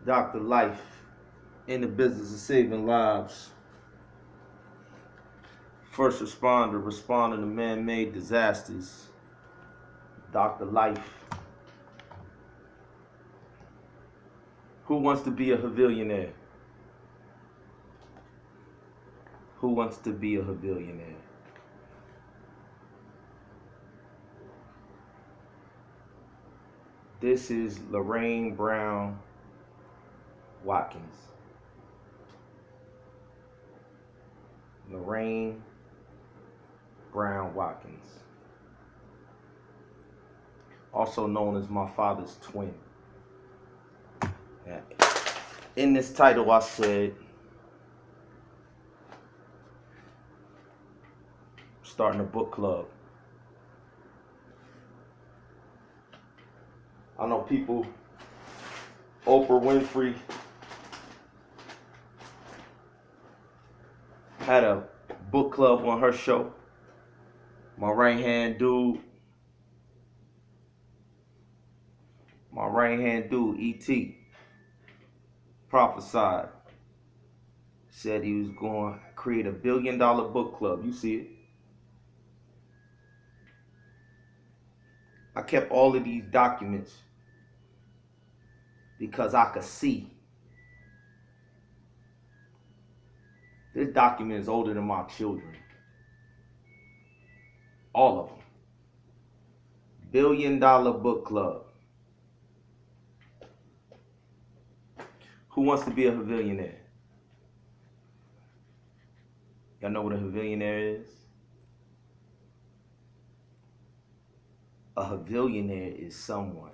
Dr. Life, in the business of saving lives. First responder, responding to man-made disasters. Dr. Life. Who wants to be a Havillionaire? Who wants to be a Havillionaire? This is Lorraine Brown Watkins. Lorraine Brown Watkins. Also known as my father's twin. In this title, I said, starting a book club. I know people, Oprah Winfrey had a book club on her show. My right-hand dude, E.T., prophesied, said he was going to create $1 billion book club. You see it. I kept all of these documents because I could see. This document is older than my children. All of them. $1 billion book club. Who wants to be a Havillionaire? Y'all know what a Havillionaire is? A Havillionaire is someone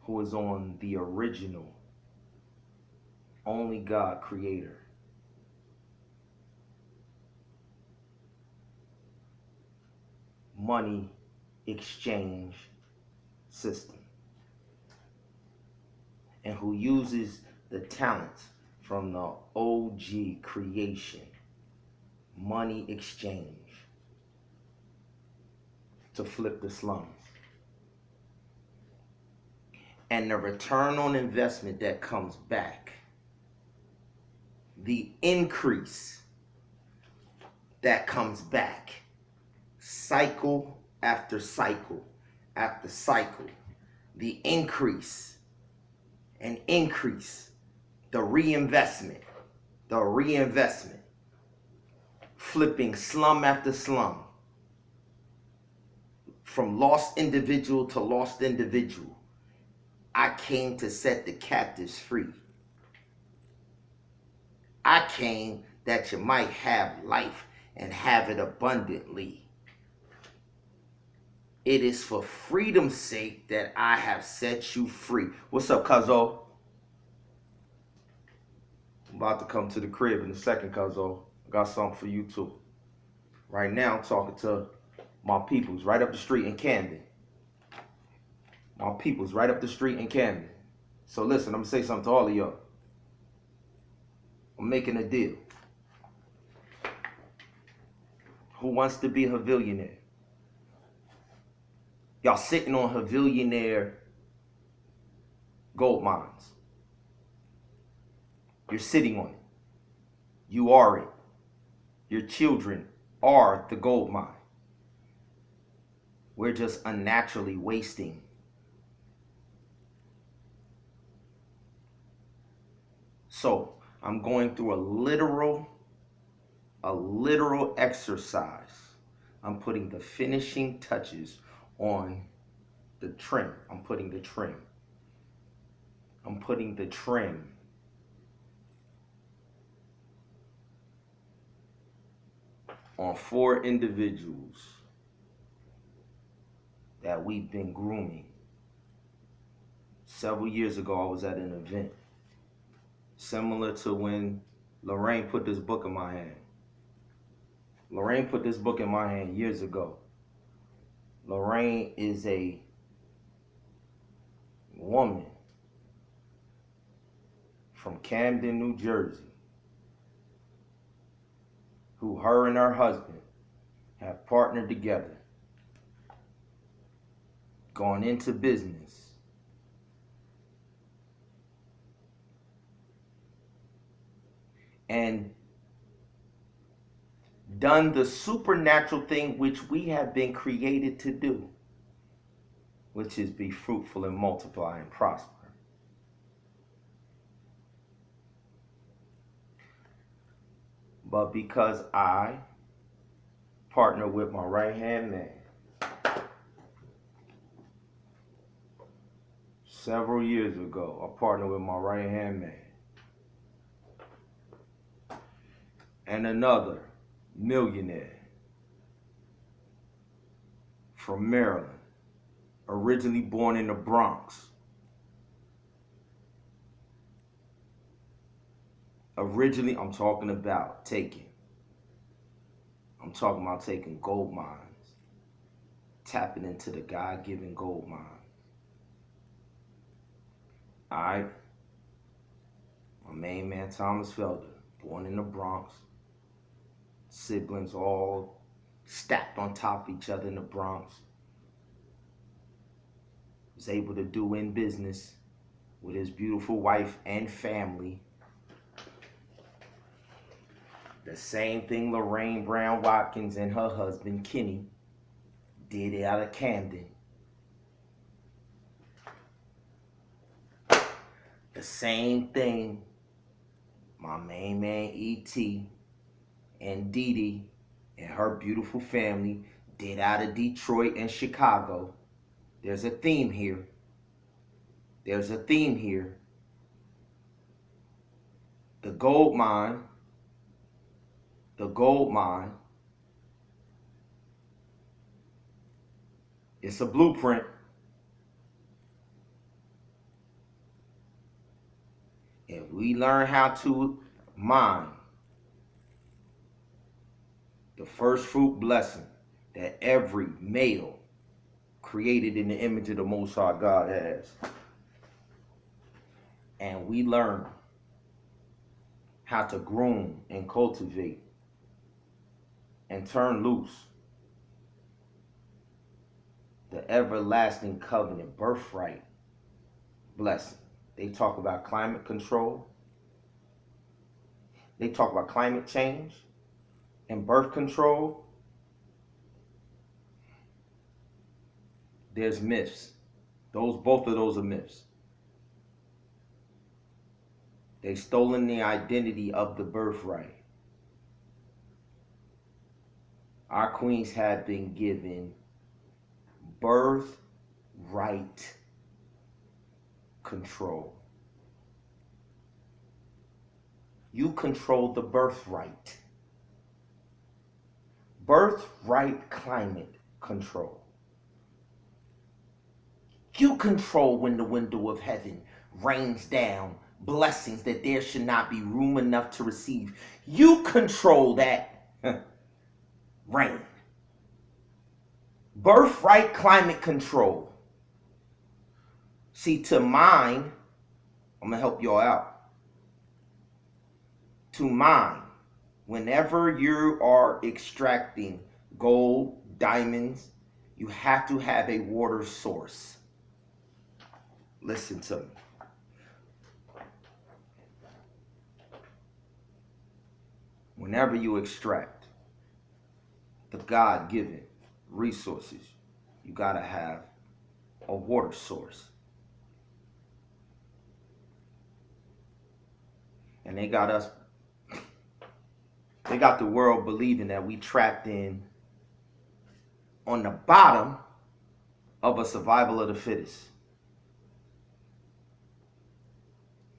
who is on the original, only God creator. Money exchange system. And who uses the talents from the OG creation, money exchange, to flip the slums. And the return on investment that comes back, the increase that comes back, cycle after cycle after cycle, the increase and increase, the reinvestment, flipping slum after slum, from lost individual to lost individual. I came to set the captives free. I came that you might have life and have it abundantly. It is for freedom's sake that I have set you free. What's up, Cuzzo? I'm about to come to the crib in a second, Cuzzo. I got something for you too. Right now, I'm talking to my peoples right up the street in Camden. My peoples right up the street in Camden. So listen, I'm going to say something to all of y'all. I'm making a deal. Who wants to be a Havillionaire? Y'all sitting on Havillionaire gold mines. You're sitting on it. You are it. Your children are the gold mine. We're just unnaturally wasting. So I'm going through a literal exercise. I'm putting the finishing touches on the trim. I'm putting the trim on 4 individuals that we've been grooming. Several years ago, I was at an event similar to when Lorraine put this book in my hand. Lorraine put this book in my hand years ago. Lorraine is a woman from Camden, New Jersey, who her and her husband have partnered together, gone into business, and done the supernatural thing which we have been created to do, which is be fruitful and multiply and prosper. But because I partner with my right hand man several years ago, I partnered with my right hand man and another millionaire from Maryland, originally born in the Bronx. Originally, I'm talking about taking gold mines, tapping into the God-given gold mine. Alright, my main man Thomas Felder, born in the Bronx, siblings all stacked on top of each other in the Bronx, was able to do in business with his beautiful wife and family. The same thing Lorraine Brown Watkins and her husband Kenny did out of Camden. The same thing my main man E.T. and Dee Dee and her beautiful family did out of Detroit and Chicago. There's a theme here. There's a theme here. The gold mine, it's a blueprint. If we learn how to mine the first fruit blessing that every male created in the image of the Most High God has, and we learn how to groom and cultivate and turn loose the everlasting covenant birthright blessing. They talk about climate control. They talk about climate change and birth control. There's myths. Both of those are myths. They've stolen the identity of the birthright. Our queens have been given birthright control. You control the birthright. Birthright climate control. You control when the window of heaven rains down blessings that there should not be room enough to receive. You control that rain. Birthright climate control. See, to mine, I'm going to help y'all out. To mine, whenever you are extracting gold, diamonds, you have to have a water source. Listen to me. Whenever you extract the God-given resources, you gotta have a water source. And they got the world believing that we trapped in on the bottom of a survival of the fittest.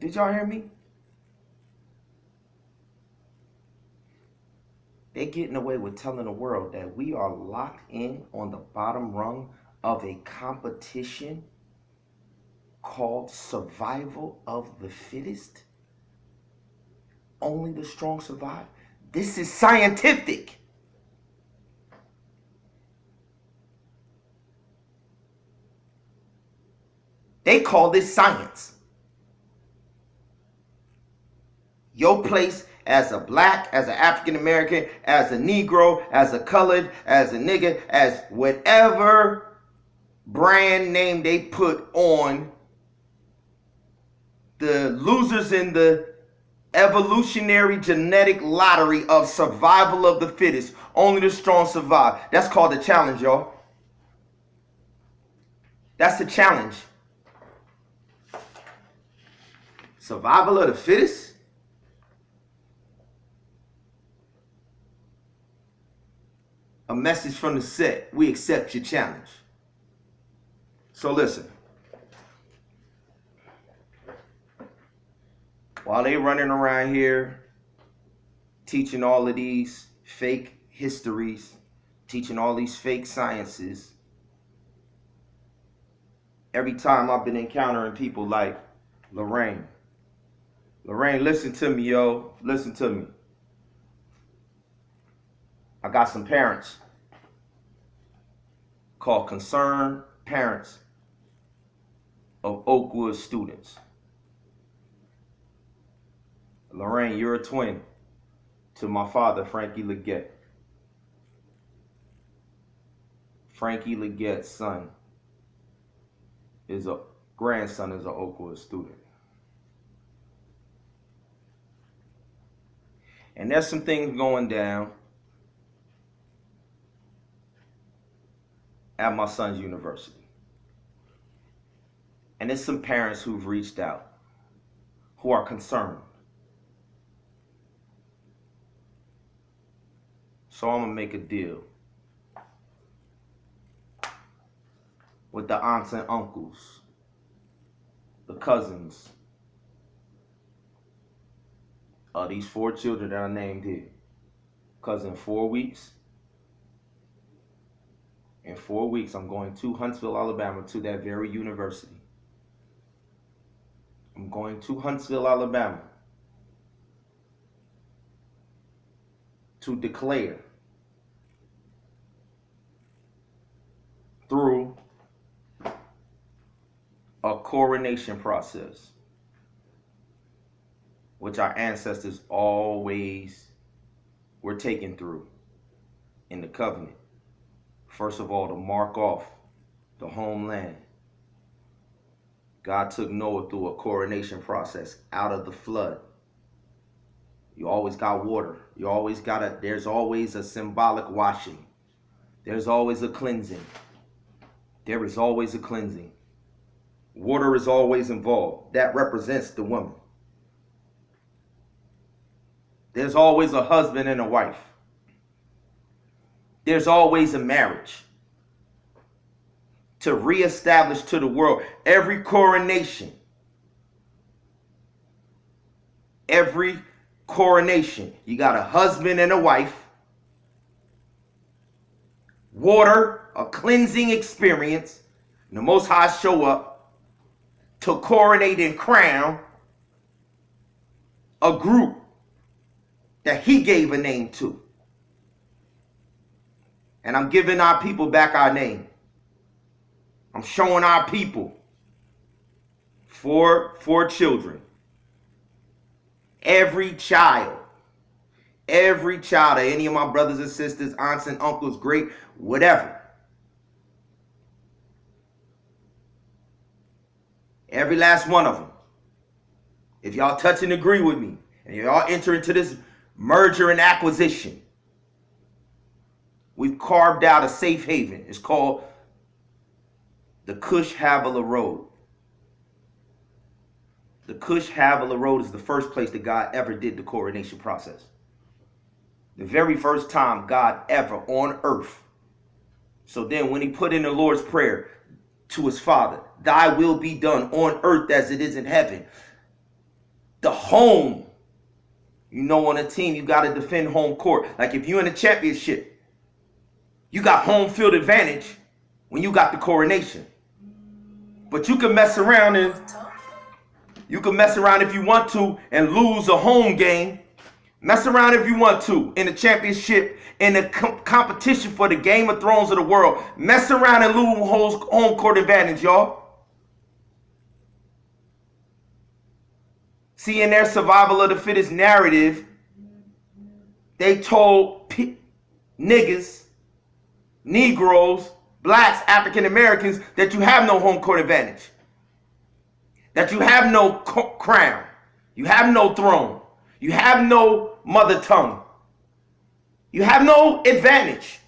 Did y'all hear me? They're getting away with telling the world that we are locked in on the bottom rung of a competition called survival of the fittest. Only the strong survive. This is scientific. They call this science. Your place as a black, as an African American, as a Negro, as a colored, as a nigga, as whatever brand name they put on the losers in the Evolutionary genetic lottery of survival of the fittest. Only the strong survive. That's called the challenge, y'all. That's the challenge. Survival of the fittest? A message from the set. We accept your challenge. So listen. While they running around here teaching all of these fake histories, teaching all these fake sciences, every time I've been encountering people like Lorraine. Lorraine, listen to me, yo. Listen to me. I got some parents called Concerned Parents of Oakwood Students. Lorraine, you're a twin to my father, Frankie Leggett. Frankie Leggett's son is a grandson is an Oakwood student. And there's some things going down at my son's university. And there's some parents who've reached out who are concerned. So I'm gonna make a deal with the aunts and uncles, the cousins of these 4 children that I named here. Because in 4 weeks, I'm going to Huntsville, Alabama, to that very university. I'm going to Huntsville, Alabama to declare through a coronation process, which our ancestors always were taken through in the covenant. First of all, to mark off the homeland. God took Noah through a coronation process out of the flood. You always got water. There's always a symbolic washing. There's always a cleansing. There is always a cleansing. Water is always involved. That represents the woman. There's always a husband and a wife. There's always a marriage to reestablish to the world. Every coronation, you got a husband and a wife, water, a cleansing experience, and the Most High show up to coronate and crown a group that he gave a name to. And I'm giving our people back our name. I'm showing our people 4 children. Every child of any of my brothers and sisters, aunts and uncles, great, whatever. Every last one of them. If y'all touch and agree with me, and y'all enter into this merger and acquisition, we've carved out a safe haven. It's called the Cush-Havilah Road. The Cush-Havilah Road is the first place that God ever did the coronation process. The very first time God ever on earth. So then when he put in the Lord's Prayer to his Father, thy will be done on earth as it is in heaven. The home, on a team, you got to defend home court. Like if you're in a championship, you got home field advantage when you got the coronation. But you can mess around if you want to and lose a home game. Mess around if you want to in a championship, in a competition for the Game of Thrones of the world. Mess around and lose home court advantage, y'all. See, in their survival of the fittest narrative, they told niggas, Negroes, blacks, African Americans, that you have no home court advantage. That you have no crown. You have no throne. You have no mother tongue. You have no advantage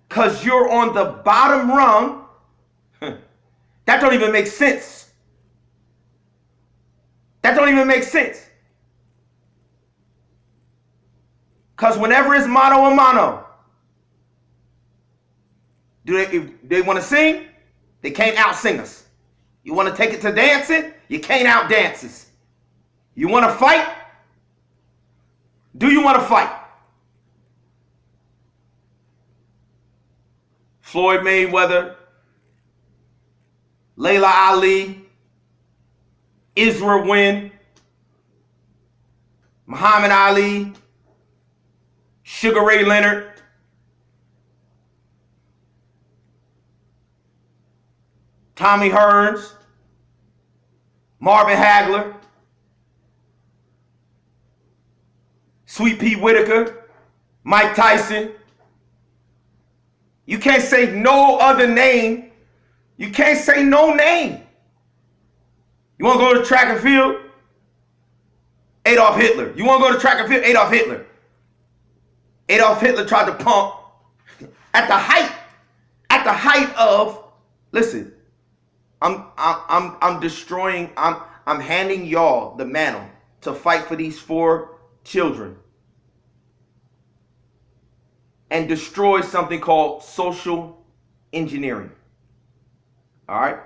because you're on the bottom rung. That don't even make sense. That don't even make sense. Because whenever it's mano a mano, if they want to sing, they can't out-sing us. You want to take it to dancing, you can't out-dance us. You want to fight? Do you want to fight? Floyd Mayweather, Layla Ali, Israel Wynn, Muhammad Ali, Sugar Ray Leonard, Tommy Hearns, Marvin Hagler, Sweet Pea Whitaker, Mike Tyson. You can't say no other name. You can't say no name. You want to go to track and field? Adolf Hitler. You want to go to track and field? Adolf Hitler. Adolf Hitler tried to pump at the height of, listen, I'm destroying, I'm handing y'all the mantle to fight for these 4 children and destroy something called social engineering. All right?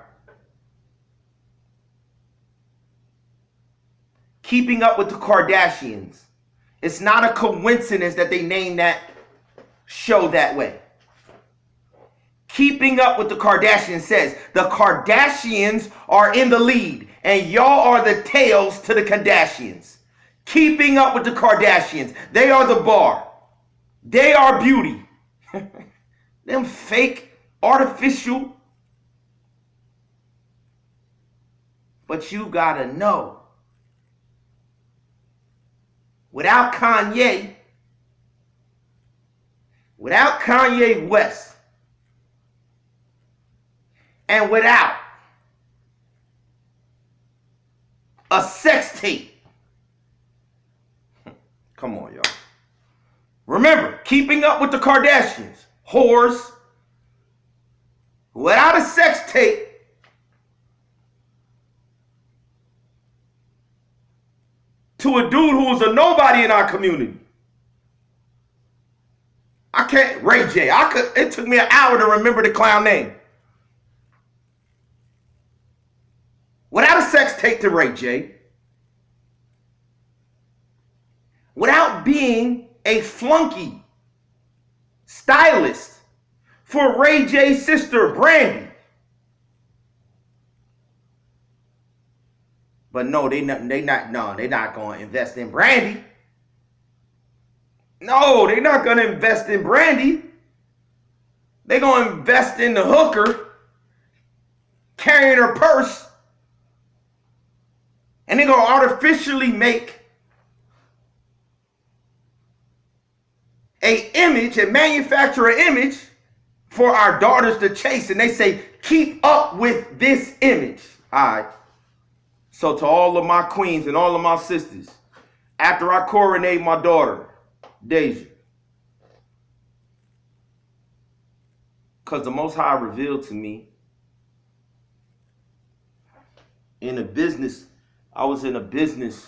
Keeping Up with the Kardashians. It's not a coincidence that they named that show that way. Keeping Up with the Kardashians says the Kardashians are in the lead and y'all are the tails to the Kardashians. Keeping Up with the Kardashians. They are the bar. They are beauty. Them fake, artificial. But you gotta know, without Kanye West, and without a sex tape, come on, y'all. Remember, Keeping Up with the Kardashians, whores, without a sex tape, to a dude who was a nobody in our community. I can't, Ray J. It took me an hour to remember the clown name. Without a sex tape to Ray J, without being a flunky stylist for Ray J's sister, Brandy. But no, they're not going to invest in Brandy. No, they're not going to invest in Brandy. They're going to invest in the hooker carrying her purse. And they're going to artificially make and manufacture an image for our daughters to chase. And they say, keep up with this image. All right. So to all of my queens and all of my sisters, after I coronate my daughter, Deja, because the Most High revealed to me I was in a business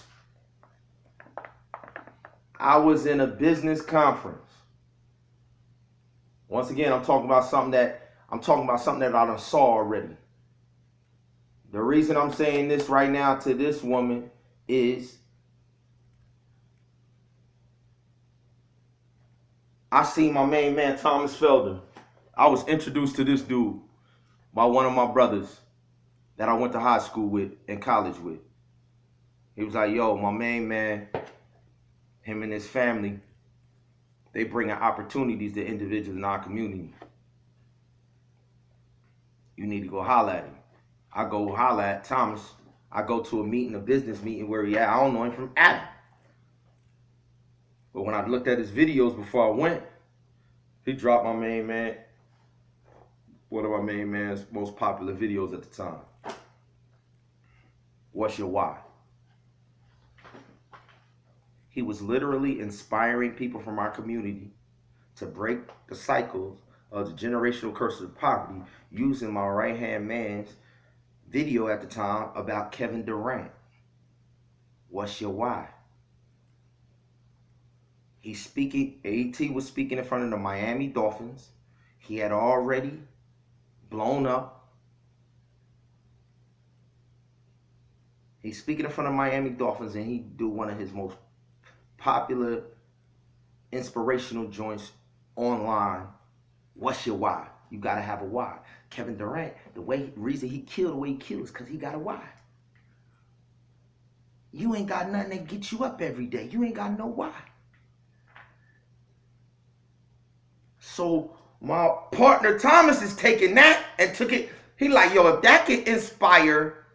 conference. Once again, I'm talking about something that I done saw already. The reason I'm saying this right now to this woman is I seen my main man, Thomas Felder. I was introduced to this dude by one of my brothers that I went to high school with and college with. He was like, yo, my main man, him and his family, they bringing opportunities to individuals in our community. You need to go holler at him. I go holler at Thomas. I go to a business meeting where he at. I don't know him from Adam. But when I looked at his videos before I went, he dropped my main man, one of my main man's most popular videos at the time. What's your why? He was literally inspiring people from our community to break the cycles of the generational curse of poverty using my right hand man's video at the time about Kevin Durant. What's your why? He's speaking, AT was speaking in front of the Miami Dolphins. He had already blown up. He's speaking in front of Miami Dolphins, and he do one of his most popular inspirational joints online. What's your why? You gotta have a why. Kevin Durant, reason he killed the way he killed is because he got a why. You ain't got nothing that gets you up every day. You ain't got no why. So my partner Thomas is taking that and took it. He like, yo, if that could inspire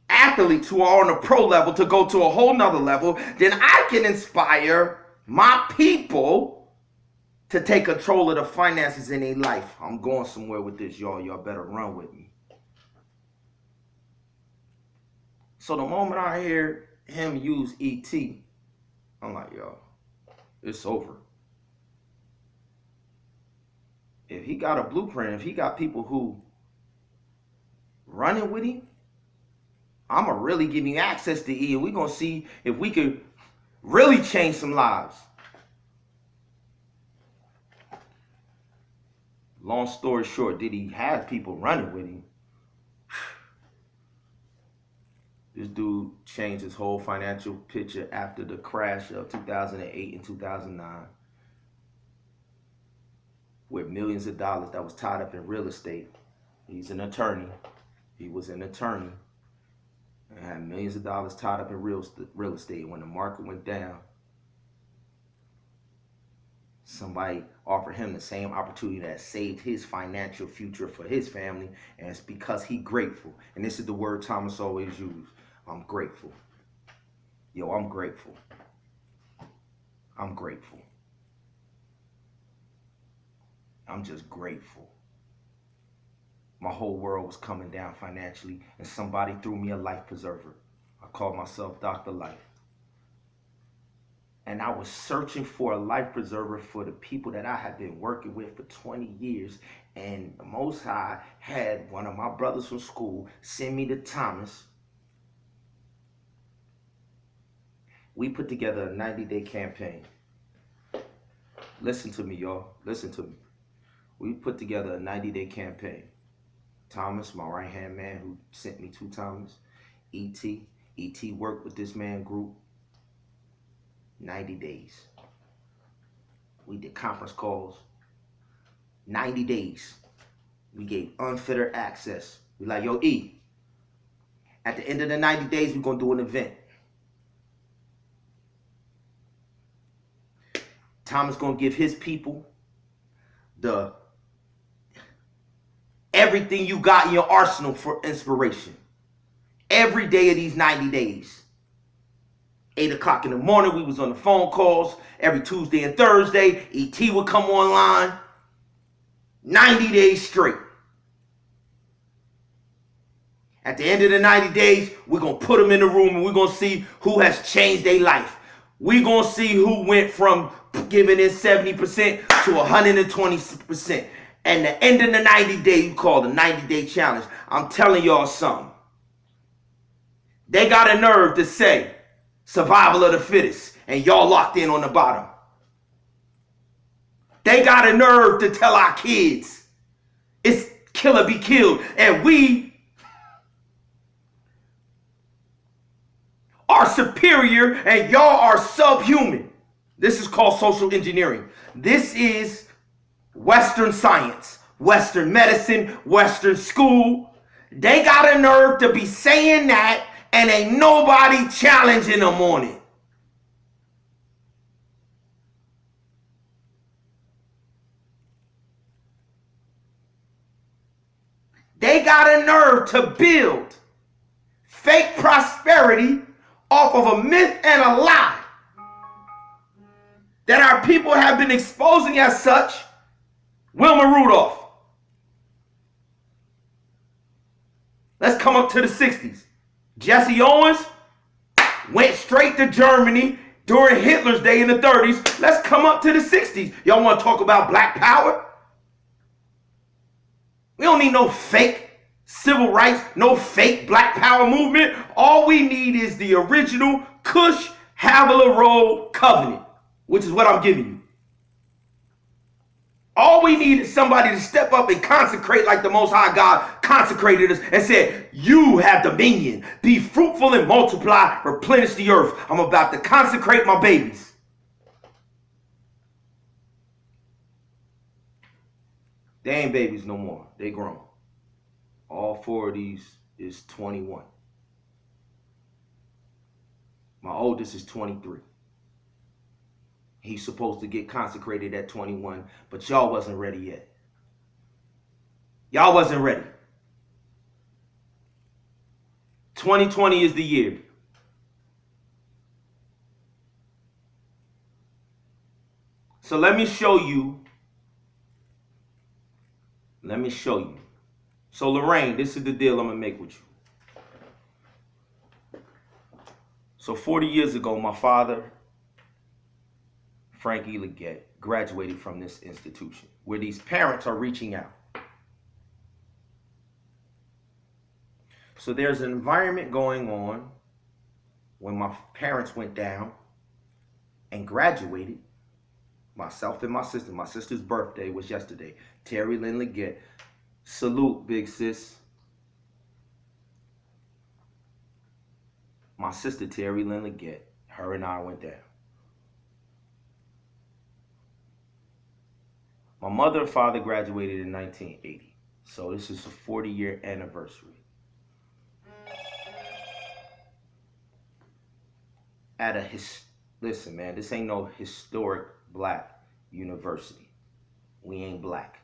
athletes who are on a pro level to go to a whole nother level, then I can inspire my people to take control of the finances in their life. I'm going somewhere with this, y'all. Y'all better run with me. So the moment I hear him use ET, I'm like, yo, it's over. If he got a blueprint, if he got people who running with him, I'm going to really give you access to E, and we're going to see if we could really change some lives. Long story short, did he have people running with him? This dude changed his whole financial picture after the crash of 2008 and 2009. With millions of dollars that was tied up in real estate. He's an attorney. He was an attorney. And had millions of dollars tied up in real estate. When the market went down, somebody offered him the same opportunity that saved his financial future for his family, and it's because he's grateful. And this is the word Thomas always used. I'm grateful. Yo, I'm grateful. I'm grateful. I'm just grateful. My whole world was coming down financially, and somebody threw me a life preserver. I called myself Dr. Life. And I was searching for a life preserver for the people that I had been working with for 20 years. And the Most High had one of my brothers from school send me to Thomas. We put together a 90-day campaign. Listen to me, y'all. Listen to me. We put together a 90-day campaign. Thomas, my right-hand man who sent me to Thomas, E.T. E.T. worked with this man group 90 days. We did conference calls. 90 days. We gave unfettered access. We like, yo, E, at the end of the 90 days, we're going to do an event. Thomas going to give his people the everything you got in your arsenal for inspiration. Every day of these 90 days. 8 o'clock in the morning, we was on the phone calls. Every Tuesday and Thursday, ET would come online. 90 days straight. At the end of the 90 days, we're going to put them in the room and we're going to see who has changed their life. We're going to see who went from giving in 70% to 120%. And the end of the 90 day, you call the 90-day challenge. I'm telling y'all something. They got a nerve to say survival of the fittest, and y'all locked in on the bottom. They got a nerve to tell our kids it's kill or be killed, and we are superior and y'all are subhuman. This is called social engineering. This is Western science, Western medicine, Western school. They got a nerve to be saying that, and ain't nobody challenging them on it. They got a nerve to build fake prosperity off of a myth and a lie that our people have been exposing as such. Wilma Rudolph. Let's come up to the 60s. Jesse Owens went straight to Germany, during Hitler's day in the 30s. Let's come up to the 60s. Y'all want to talk about black power? We don't need no fake civil rights, no fake black power movement. All we need is the original Kush Havillionaire covenant, which is what I'm giving you. All we need is somebody to step up and consecrate like the Most High God consecrated us and said, you have dominion. Be fruitful and multiply, replenish the earth. I'm about to consecrate my babies. They ain't babies no more. They grown. All 4 of these is 21. My oldest is 23. He's supposed to get consecrated at 21, but y'all wasn't ready yet. Y'all wasn't ready. 2020 is the year. So let me show you. So Lorraine, this is the deal I'm going to make with you. So 40 years ago, my father, Frankie Leggett, graduated from this institution where these parents are reaching out. So there's an environment going on when my parents went down and graduated. Myself and my sister. My sister's birthday was yesterday. Terry Lynn Leggett. Salute, big sis. My sister Terry Lynn Leggett. Her and I went down. My mother and father graduated in 1980. So this is a 40-year anniversary. Listen, man, this ain't no historic black university. We ain't black.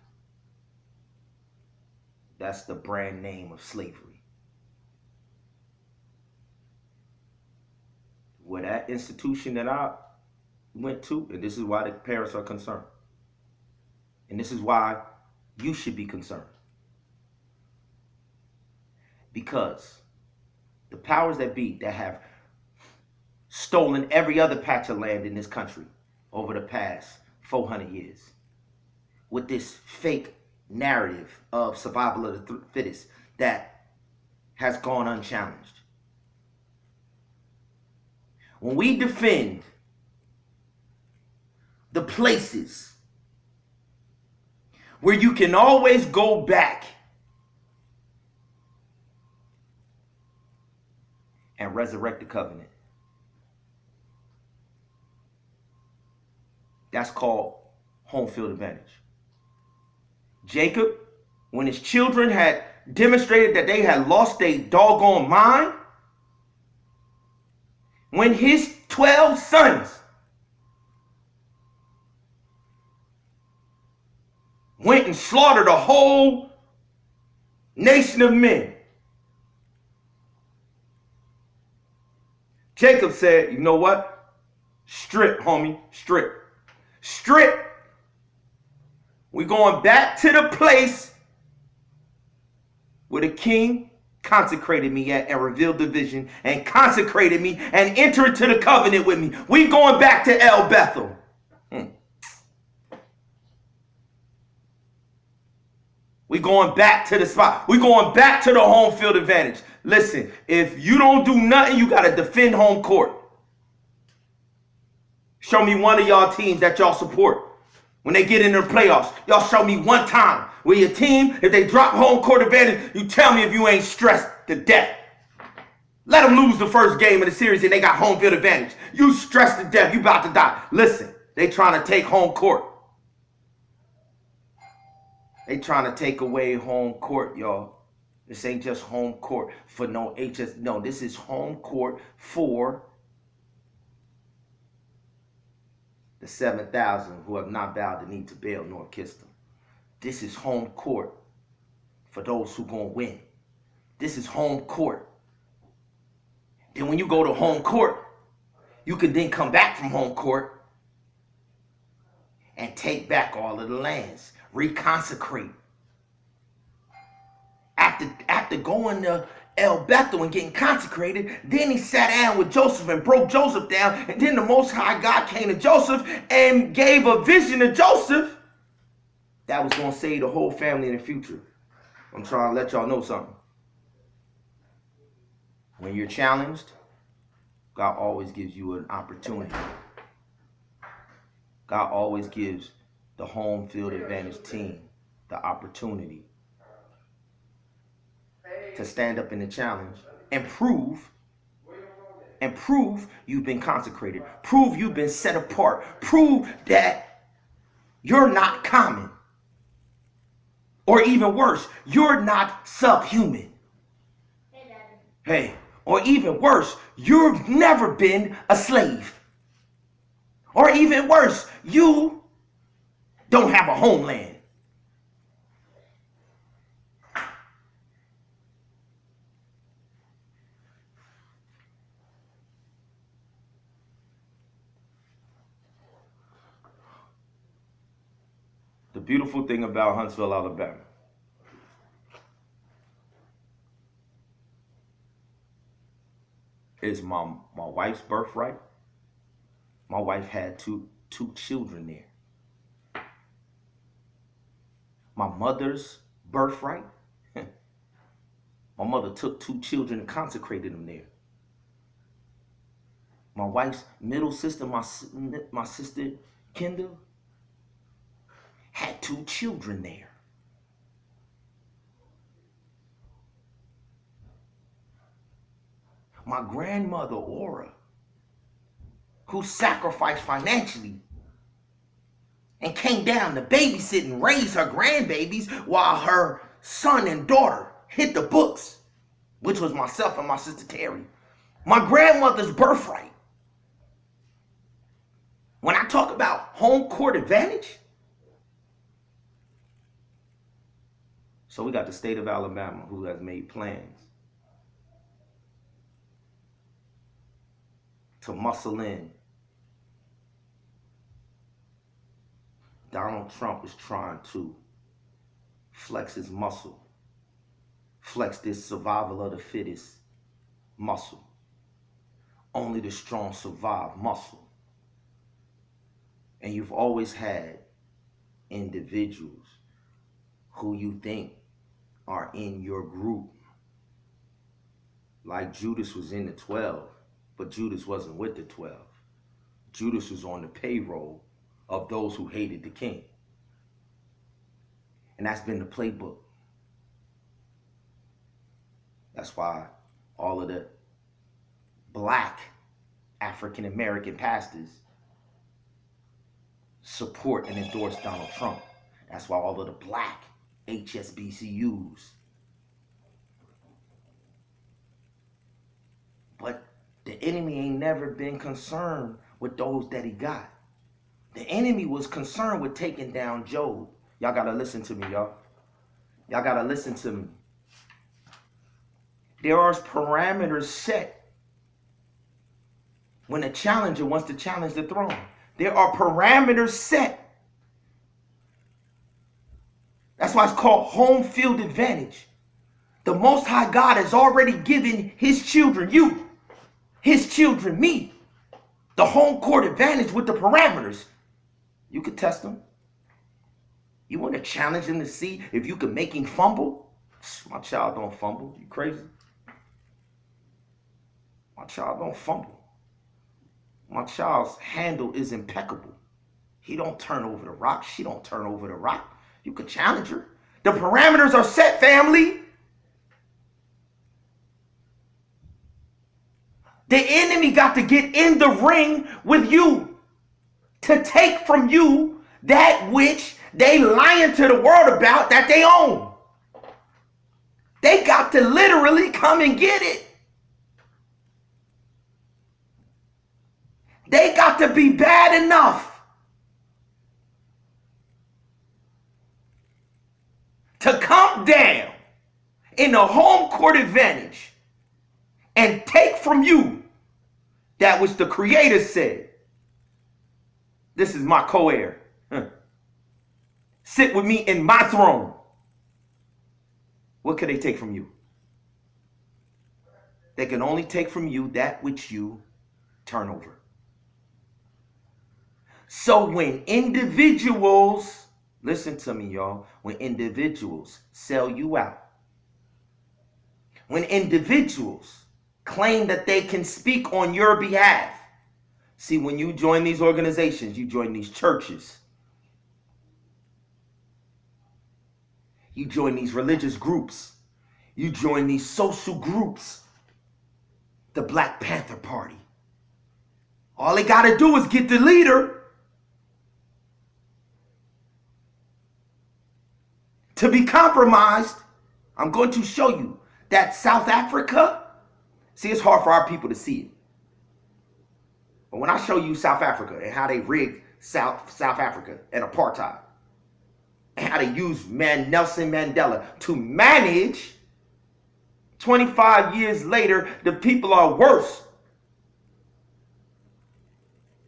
That's the brand name of slavery. Where that institution that I went to, and this is why the parents are concerned. And this is why you should be concerned. Because the powers that be that have stolen every other patch of land in this country over the past 400 years with this fake narrative of survival of the fittest that has gone unchallenged. When we defend the places where you can always go back and resurrect the covenant, that's called home field advantage. Jacob, when his children had demonstrated that they had lost their doggone mind, when his 12 sons went and slaughtered a whole nation of men, Jacob said, you know what? Strip, homie, strip. Strip. We're going back to the place where the king consecrated me at and revealed the vision and consecrated me and entered into the covenant with me. We going back to El Bethel. We going back to the spot. We going back to the home field advantage. Listen, if you don't do nothing, you got to defend home court. Show me one of y'all teams that y'all support. When they get in the playoffs, y'all show me one time where your team, if they drop home court advantage, you tell me if you ain't stressed to death. Let them lose the first game of the series and they got home field advantage. You stressed to death, you about to die. Listen, they trying to take home court. They trying to take away home court, y'all. This ain't just home court for no HS. No, this is home court for the 7,000 who have not bowed the knee to Baal nor kissed him. This is home court for those who gonna win. This is home court. Then when you go to home court, you can then come back from home court and take back all of the lands, reconsecrate. After going to El Bethel and getting consecrated. Then he sat down with Joseph and broke Joseph down. And then the Most High God came to Joseph and gave a vision to Joseph that was going to save the whole family in the future. I'm trying to let y'all know something. When you're challenged, God always gives you an opportunity. God always gives the home field advantage team the opportunity to stand up in the challenge and prove you've been consecrated. Prove you've been set apart. Prove that you're not common. Or even worse, you're not subhuman. Hey, or even worse, you've never been a slave. Or even worse, you don't have a homeland. The beautiful thing about Huntsville, Alabama, is my wife's birthright. My wife had two children there. My mother's birthright. My mother took 2 children and consecrated them there. My wife's middle sister, my sister Kendall, had 2 children there. My grandmother, Aura, who sacrificed financially and came down to babysit and raise her grandbabies while her son and daughter hit the books, which was myself and my sister Terry. My grandmother's birthright. When I talk about home court advantage, so we got the state of Alabama who has made plans to muscle in. Donald Trump is trying to flex his muscle, flex this survival of the fittest muscle. Only the strong survive muscle. And you've always had individuals who you think are in your group. Like Judas was in the 12, but Judas wasn't with the 12. Judas was on the payroll of those who hated the king. And that's been the playbook. That's why all of the black African American pastors support and endorse Donald Trump. That's why all of the black HSBCUs. But the enemy ain't never been concerned with those that he got. The enemy was concerned with taking down Job. Y'all gotta listen to me, y'all. Y'all gotta listen to me. There are parameters set when a challenger wants to challenge the throne. There are parameters set. That's why it's called home field advantage. The Most High God has already given his children, you, his children, me, the home court advantage with the parameters. You could test them. You want to challenge him to see if you can make him fumble? My child don't fumble. You crazy? My child don't fumble. My child's handle is impeccable. He don't turn over the rock. She don't turn over the rock. You could challenge her. The parameters are set, family. The enemy got to get in the ring with you to take from you that which they lying to the world about that they own. They got to literally come and get it. They got to be bad enough to come down in the home court advantage and take from you that which the Creator said. This is my co-heir. Sit with me in my throne. What could they take from you? They can only take from you that which you turn over. So when individuals, listen to me, y'all, when individuals sell you out, when individuals claim that they can speak on your behalf, see, when you join these organizations, you join these churches, you join these religious groups, you join these social groups, the Black Panther Party. All they got to do is get the leader to be compromised. I'm going to show you that South Africa, see, it's hard for our people to see it. But when I show you South Africa and how they rigged South Africa and apartheid, and how they used Nelson Mandela to manage, 25 years later, the people are worse.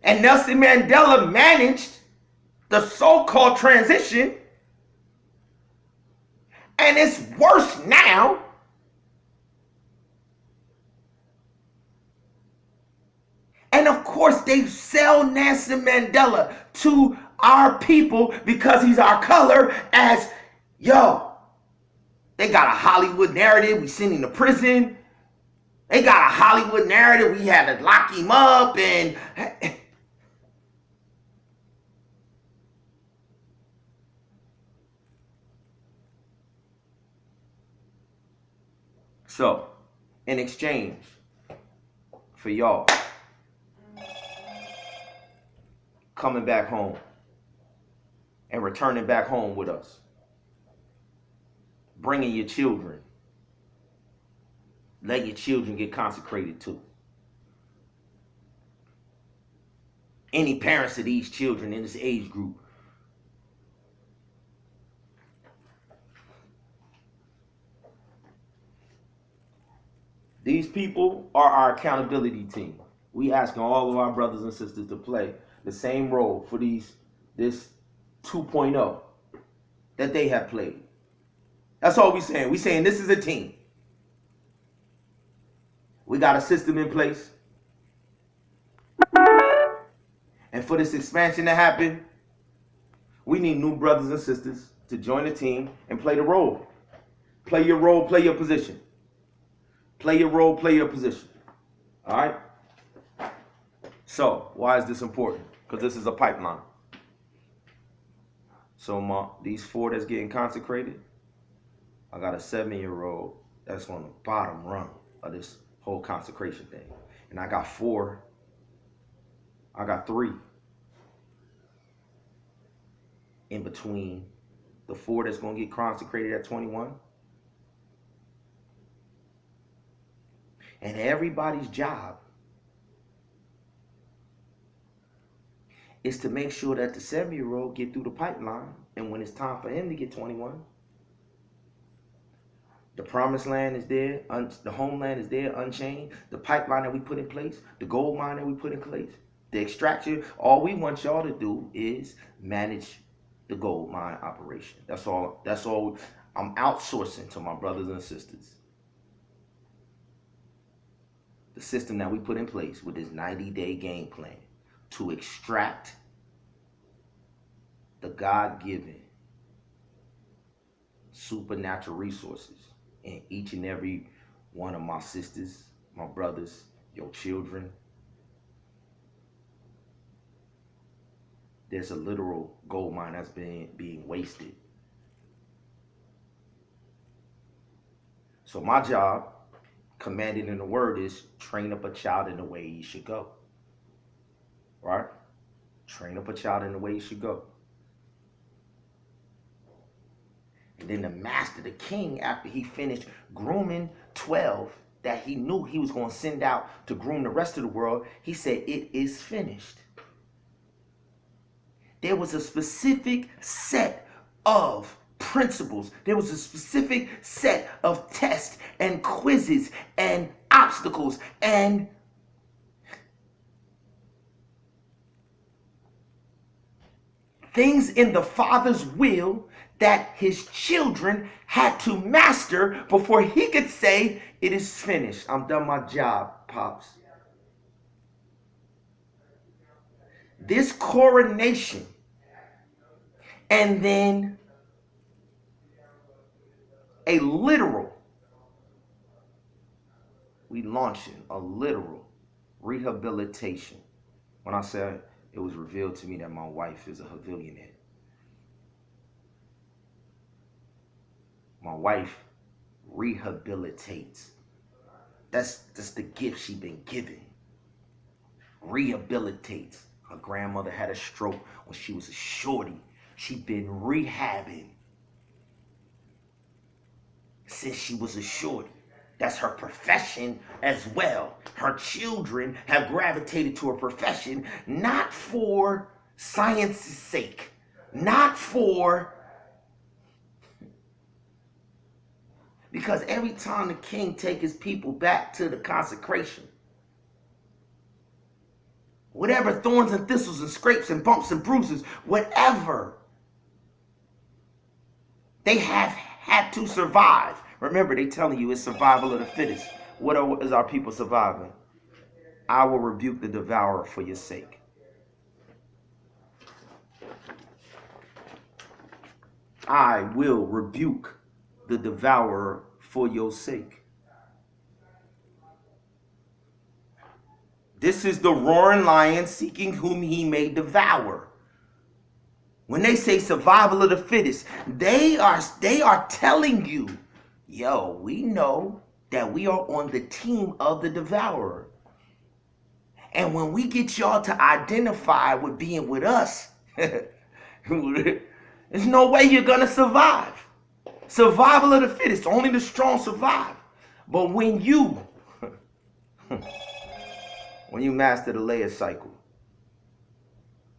And Nelson Mandela managed the so-called transition, and it's worse now. And of course, they sell Nelson Mandela to our people because he's our color as, yo, they got a Hollywood narrative. We sent him to prison. They got a Hollywood narrative. We had to lock him up. And so, in exchange for y'all coming back home and returning back home with us, bringing your children, let your children get consecrated too. Any parents of these children in this age group, these people are our accountability team. We asking all of our brothers and sisters to play the same role for this 2.0 that they have played. That's all we saying. We saying this is a team. We got a system in place. And for this expansion to happen, we need new brothers and sisters to join the team and play the role. Play your role, play your position. Play your role, play your position. All right? So, why is this important? Because this is a pipeline. So, these 4 that's getting consecrated, I got a 7-year-old that's on the bottom rung of this whole consecration thing. And I got 3 in between the 4 that's going to get consecrated at 21. And everybody's job is to make sure that the 7-year-old get through the pipeline, and when it's time for him to get 21, the promised land is there, the homeland is there, unchained, the pipeline that we put in place, the gold mine that we put in place, the extraction, all we want y'all to do is manage the gold mine operation. That's all I'm outsourcing to my brothers and sisters. The system that we put in place with this 90-day game plan to extract the God-given supernatural resources in each and every one of my sisters, my brothers, your children. There's a literal gold mine that's being wasted. So my job, commanded in the word, is train up a child in the way he should go. Right? Train up a child in the way he should go. And then the master, the king, after he finished grooming 12 that he knew he was going to send out to groom the rest of the world, he said, it is finished. There was a specific set of principles. There was a specific set of tests and quizzes and obstacles and things in the Father's will that his children had to master before he could say, it is finished. I'm done my job, Pops. This coronation, and then a literal, we launching a literal rehabilitation. When I said it was revealed to me that my wife is a Havillionaire. My wife rehabilitates. That's the gift she been given. Rehabilitates. Her grandmother had a stroke when she was a shorty. She been rehabbing since she was a shorty. That's her profession as well. Her children have gravitated to her profession, not for science's sake, not for, because every time the king take his people back to the consecration, whatever thorns and thistles and scrapes and bumps and bruises, whatever they have had to survive. Remember, they telling you it's survival of the fittest. What is our people surviving? I will rebuke the devourer for your sake. I will rebuke the devourer for your sake. This is the roaring lion seeking whom he may devour. When they say survival of the fittest, they are telling you, yo, we know that we are on the team of the devourer. And when we get y'all to identify with being with us, there's no way you're going to survive. Survival of the fittest, only the strong survive. But when you master the layer cycle,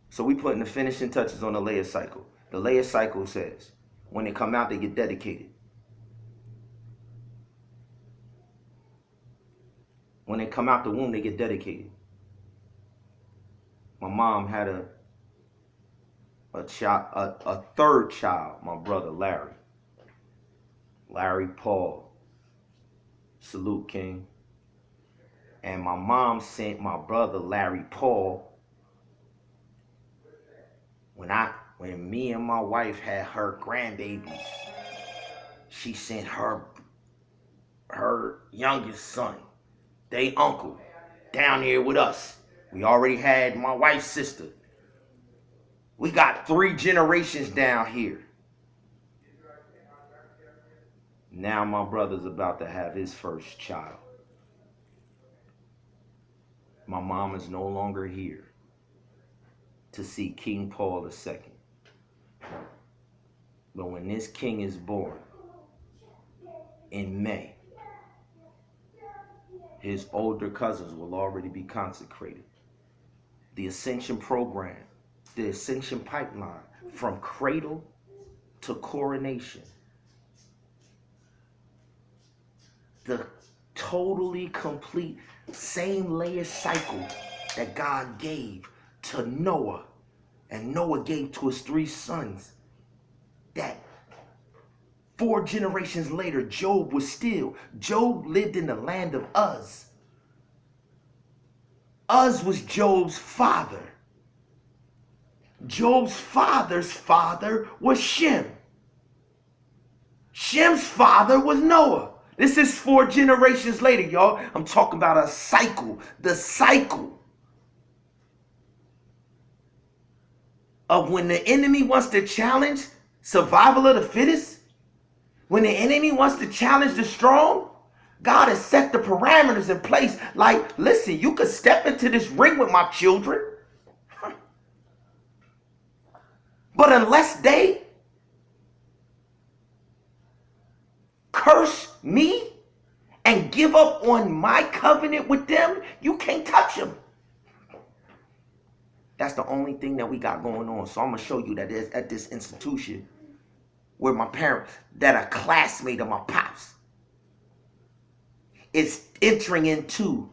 so we putting the finishing touches on the layer cycle. The layer cycle says, when they come out, they get dedicated. When they come out the womb, they get dedicated. My mom had a third child, my brother Larry. Larry Paul. Salute, King. And my mom sent my brother Larry Paul, when me and my wife had her grandbabies, she sent her youngest son, they uncle, down here with us. We already had my wife's sister. We got 3 generations down here. Now my brother's about to have his first child. My mom is no longer here to see King Paul II. But when this king is born in May, his older cousins will already be consecrated. The Ascension program, the Ascension pipeline, from cradle to coronation. The totally complete same layer cycle that God gave to Noah, and Noah gave to his 3 sons, that 4 generations later, Job lived in the land of Uz. Uz was Job's father. Job's father's father was Shem. Shem's father was Noah. This is 4 generations later, y'all. I'm talking about a cycle. The cycle of when the enemy wants to challenge survival of the fittest, when the enemy wants to challenge the strong, God has set the parameters in place. Like, listen, you could step into this ring with my children, but unless they curse me and give up on my covenant with them, you can't touch them. That's the only thing that we got going on. So I'm going to show you that at this institution where my parents, that a classmate of my pops, is entering into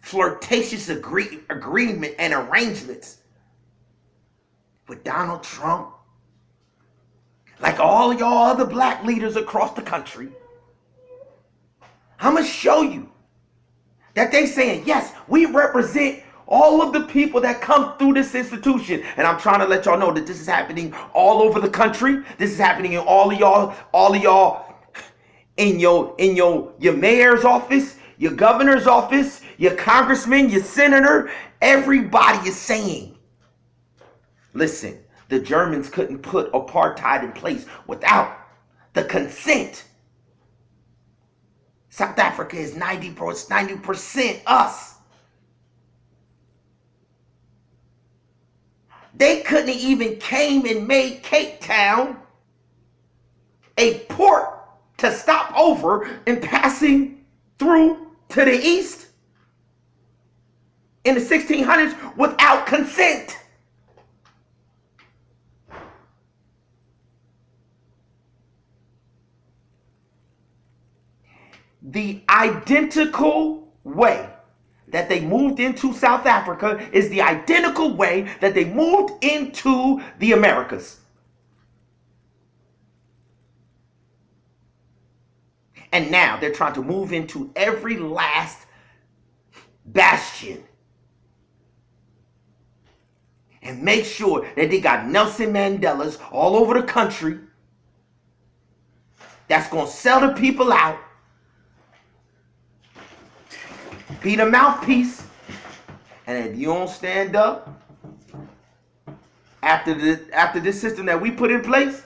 flirtatious agreement and arrangements with Donald Trump, like all of y'all other black leaders across the country, I'm going to show you that they saying, yes, we represent all of the people that come through this institution. And I'm trying to let y'all know that this is happening all over the country. This is happening in all of y'all in your mayor's office, your governor's office, your congressman, your senator. Everybody is saying, listen, the Germans couldn't put apartheid in place without the consent. South Africa is 90% us. They couldn't even came and made Cape Town a port to stop over and passing through to the east in the 1600s without consent. The identical way that they moved into South Africa is the identical way that they moved into the Americas. And now they're trying to move into every last bastion and make sure that they got Nelson Mandelas all over the country that's going to sell the people out, be the mouthpiece, and if you don't stand up after this system that we put in place,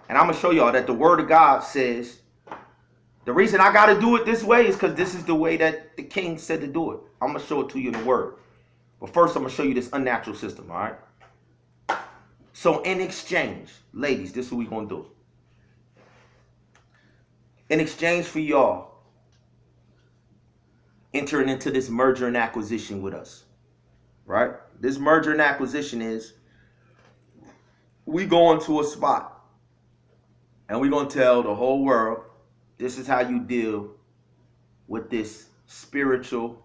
and I'm going to show y'all that the word of God says, the reason I got to do it this way is because this is the way that the king said to do it. I'm going to show it to you in the word. But first, I'm going to show you this unnatural system, all right? So in exchange, ladies, this is what we're going to do. In exchange for y'all entering into this merger and acquisition with us, right? This merger and acquisition is we go into a spot and we're going to tell the whole world, this is how you deal with this spiritual,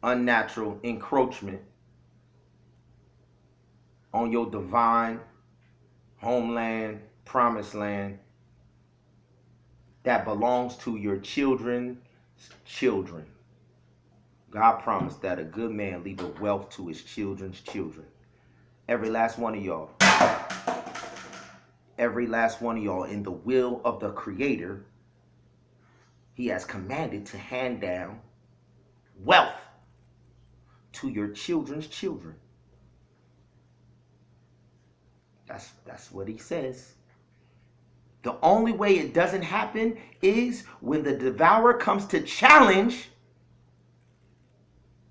unnatural encroachment on your divine homeland, promised land that belongs to your children's children. God promised that a good man leave a wealth to his children's children. Every last one of y'all. Every last one of y'all, in the will of the Creator, He has commanded to hand down wealth to your children's children. That's what He says. The only way it doesn't happen is when the devourer comes to challenge,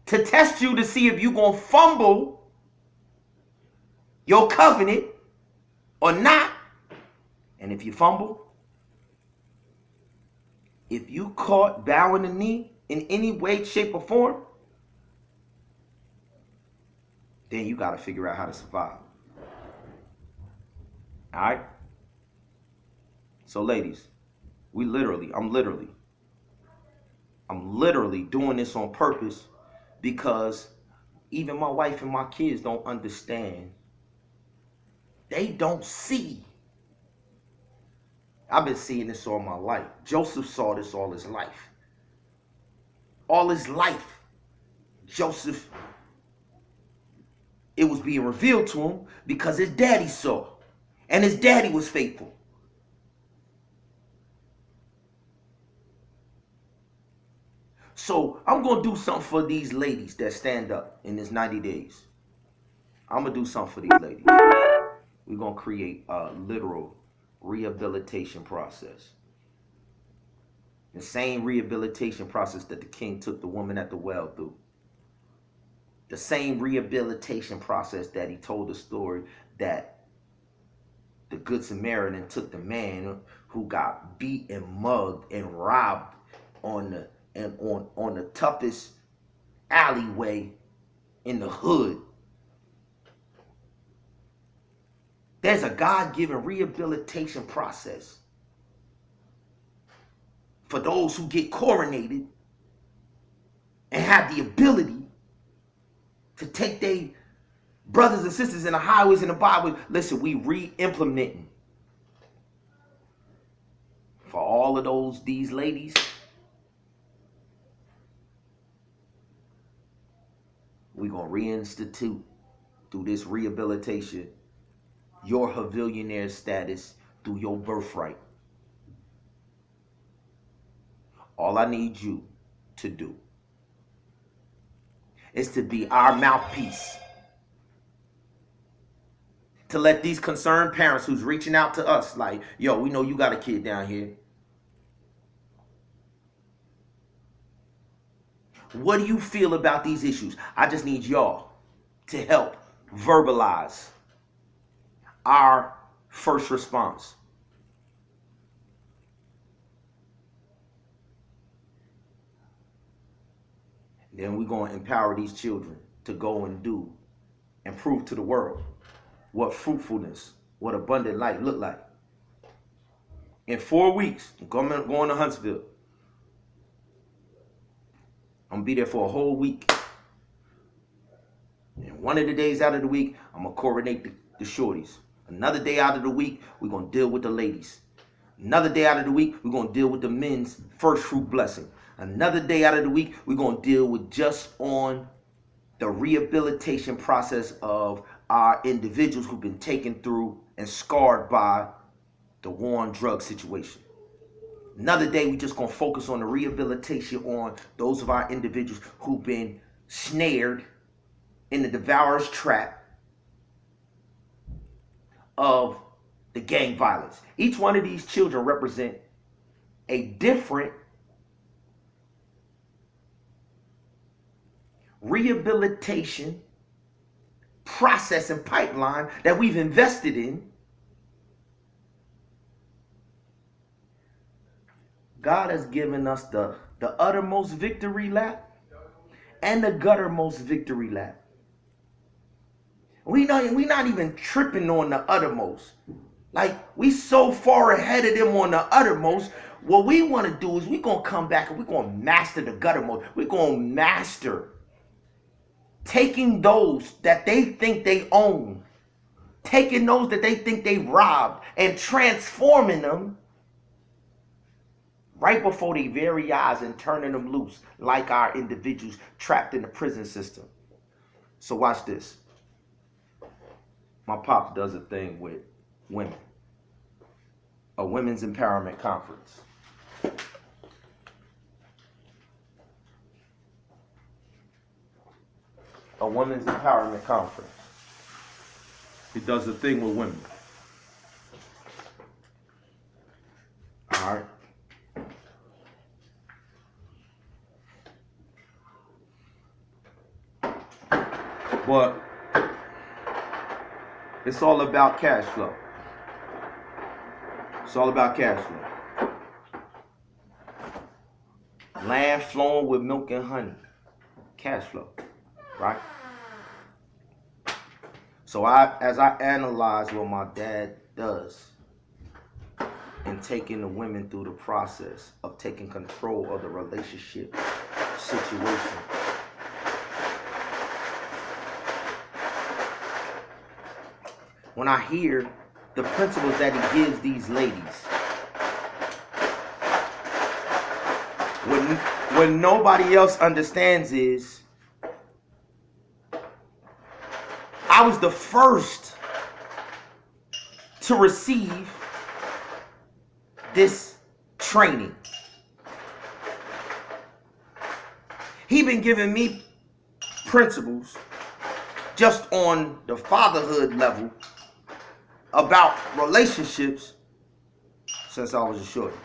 to test you to see if you're going to fumble your covenant or not. And if you fumble, if you caught bowing the knee in any way, shape, or form, then you got to figure out how to survive. All right? So ladies, I'm literally doing this on purpose because even my wife and my kids don't understand. They don't see. I've been seeing this all my life. Joseph saw this all his life. All his life, Joseph, it was being revealed to him because his daddy saw. And his daddy was faithful. So I'm going to do something for these ladies that stand up in this 90 days. I'm going to do something for these ladies. We're going to create a literal rehabilitation process. The same rehabilitation process that the king took the woman at the well through. The same rehabilitation process that he told the story that the Good Samaritan took the man who got beat and mugged and robbed on the toughest alleyway in the hood. There's a God-given rehabilitation process for those who get coronated and have the ability to take their Brothers and sisters in the highways and the byways, listen, we re-implementing. For all of these ladies, we're going to reinstitute through this rehabilitation your Havillionaire status through your birthright. All I need you to do is to be our mouthpiece. To let these concerned parents who's reaching out to us like, yo, we know you got a kid down here. What do you feel about these issues? I just need y'all to help verbalize our first response. Then we're going to empower these children to go and do and prove to the world what fruitfulness, what abundant life look like. In 4 weeks, I'm going to Huntsville. I'm going to be there for a whole week. And one of the days out of the week, I'm going to coordinate the shorties. Another day out of the week, we're going to deal with the ladies. Another day out of the week, we're going to deal with the men's first fruit blessing. Another day out of the week, we're going to deal with just on the rehabilitation process of our individuals who've been taken through and scarred by the war on drug situation. Another day, we're just going to focus on the rehabilitation on those of our individuals who've been snared in the devourer's trap of the gang violence. Each one of these children represent a different rehabilitation process and pipeline that we've invested in. God has given us the uttermost victory lap and the guttermost victory lap. We not even tripping on the uttermost. Like, we so far ahead of them on the uttermost. What we want to do is we're going to come back and we're going to master the guttermost. We're going to master taking those that they think they own, taking those that they think they robbed, and transforming them right before their very eyes and turning them loose like our individuals trapped in the prison system. So watch this. My pops does a thing with women, a women's empowerment conference. A women's empowerment conference. He does a thing with women. All right. But it's all about cash flow. It's all about cash flow. Land flowing with milk and honey. Cash flow. Right? So as I analyze what my dad does in taking the women through the process of taking control of the relationship situation, when I hear the principles that he gives these ladies, what nobody else understands is I was the first to receive this training. He been giving me principles just on the fatherhood level about relationships since I was a shorty.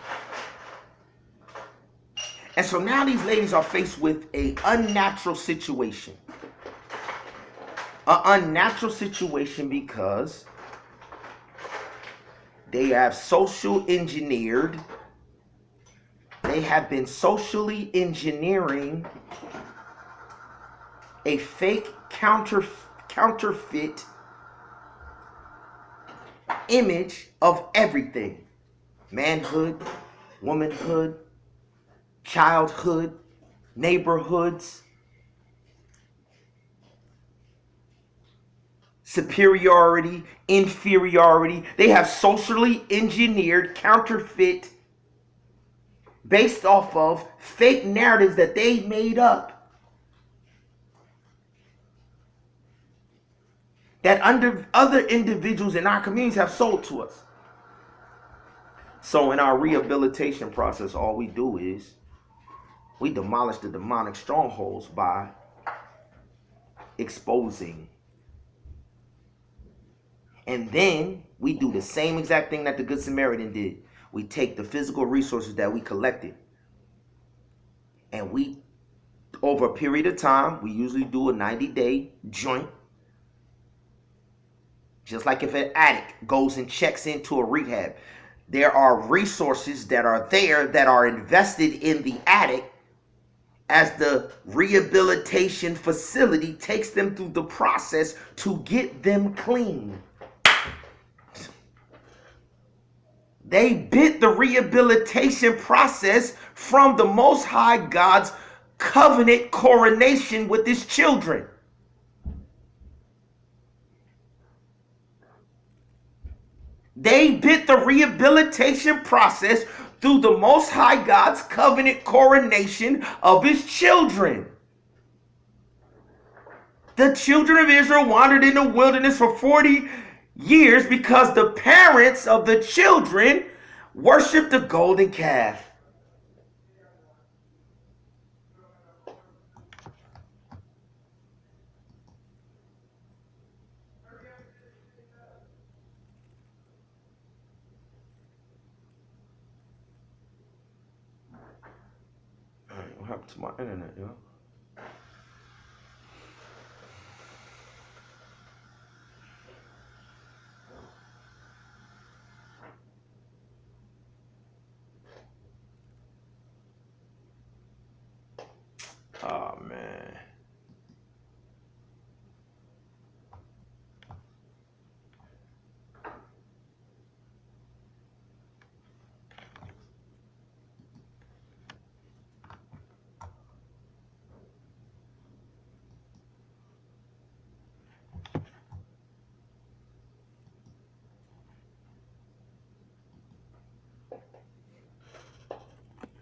And so now these ladies are faced with an unnatural situation. An unnatural situation because they have they have been socially engineering a fake counterfeit image of everything. Manhood, womanhood, childhood, neighborhoods. superiority, inferiority. They have socially engineered counterfeit based off of fake narratives that they made up, that other individuals in our communities have sold to us. So in our rehabilitation process, all we do is we demolish the demonic strongholds by exposing. And then we do the same exact thing that the Good Samaritan did. We take the physical resources that we collected, and we, over a period of time, we usually do a 90-day joint. Just like if an addict goes and checks into a rehab, there are resources that are there that are invested in the addict as the rehabilitation facility takes them through the process to get them clean. They bit the rehabilitation process from the Most High God's covenant coronation with his children. They bit the rehabilitation process through the Most High God's covenant coronation of his children. The children of Israel wandered in the wilderness for 40 years because the parents of the children worshiped the golden calf. All right, what happened to my internet, yo?